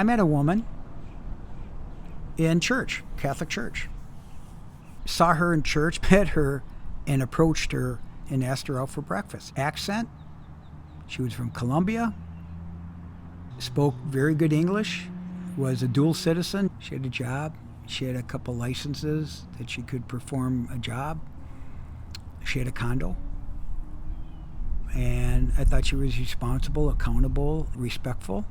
I met a woman in church, Catholic church. Saw her in church, met her, and approached her and asked her out for breakfast. Accent, she was from Colombia, spoke very good English, was a dual citizen. She had a job. She had a couple licenses that she could perform a job. She had a condo. And I thought she was responsible, accountable, respectful,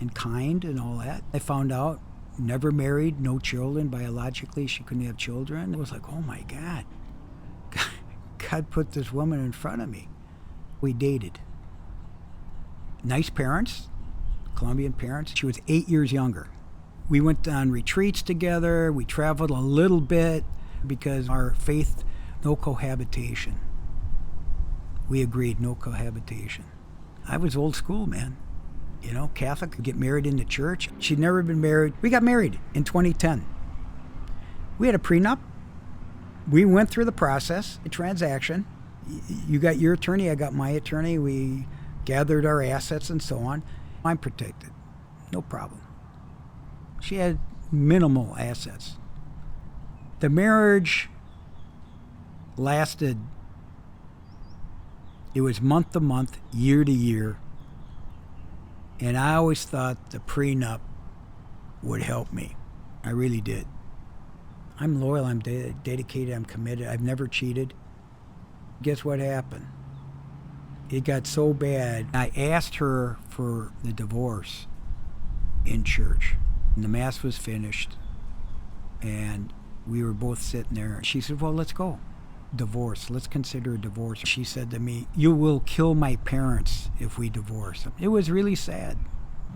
and kind and all that. I found out, never married, no children. Biologically, she couldn't have children. It was like, oh my God. God put this woman in front of me. We dated. Nice parents, Colombian parents. She was 8 years younger. We went on retreats together. We traveled a little bit because our faith, no cohabitation. We agreed, no cohabitation. I was old school, man. You know, Catholic, get married in the church. She'd never been married. We got married in 2010. We had a prenup. We went through the process, a transaction. You got your attorney, I got my attorney. We gathered our assets and so on. I'm protected, no problem. She had minimal assets. The marriage lasted, it was month to month, year to year. And I always thought the prenup would help me. I really did. I'm loyal, I'm dedicated, I'm committed. I've never cheated. Guess what happened? It got so bad, I asked her for the divorce in church. And the Mass was finished, and we were both sitting there. She said, well, let's go. Divorce, let's consider a divorce. She said to me, you will kill my parents if we divorce. It was really sad.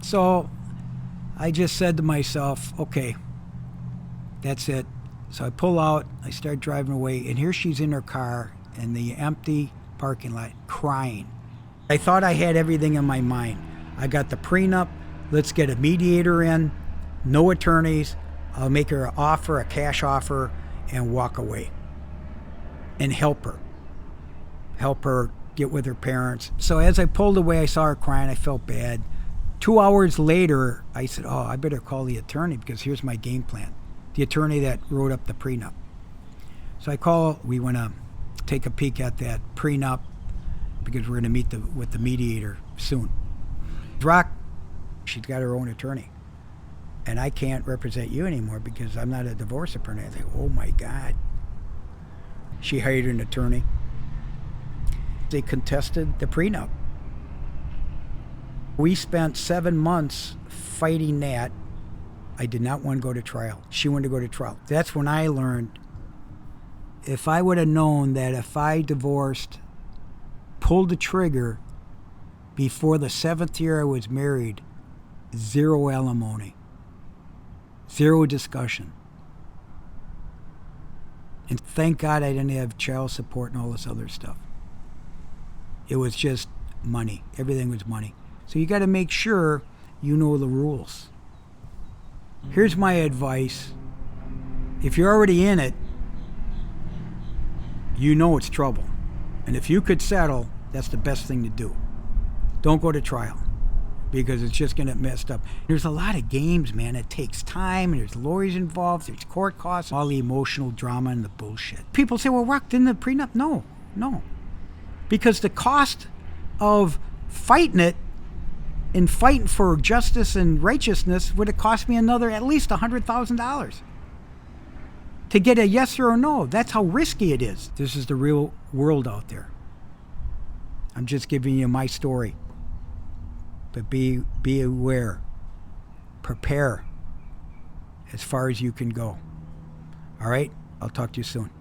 So I just said to myself, okay, that's it. So I pull out, I start driving away, and here she's in her car in the empty parking lot crying. I thought I had everything in my mind. I got the prenup, let's get a mediator in, no attorneys, I'll make her an offer, a cash offer, and walk away. And help her get with her parents. So as I pulled away, I saw her crying, I felt bad. 2 hours later, I said, oh, I better call the attorney because here's my game plan. The attorney that wrote up the prenup. So I call, we want to take a peek at that prenup because we're going to meet with the mediator soon. Rock, she's got her own attorney. And I can't represent you anymore because I'm not a divorce attorney. I think, oh my God. She hired an attorney. They contested the prenup. We spent 7 months fighting that. I did not want to go to trial. She wanted to go to trial. That's when I learned, if I would have known that if I divorced, pulled the trigger before the 7th year I was married, 0 alimony, 0 discussion. And thank God I didn't have child support and all this other stuff. It was just money. Everything was money. So you got to make sure you know the rules. Here's my advice. If you're already in it, you know it's trouble. And if you could settle, that's the best thing to do. Don't go to trial because it's just going to get messed up. There's a lot of games, man. It takes time, and there's lawyers involved, there's court costs, all the emotional drama and the bullshit. People say, well, Rock, didn't the prenup? No. Because the cost of fighting it and fighting for justice and righteousness would have cost me another at least $100,000 to get a yes or a no. That's how risky it is. This is the real world out there. I'm just giving you my story. But be aware. Prepare as far as you can go. All right? I'll talk to you soon.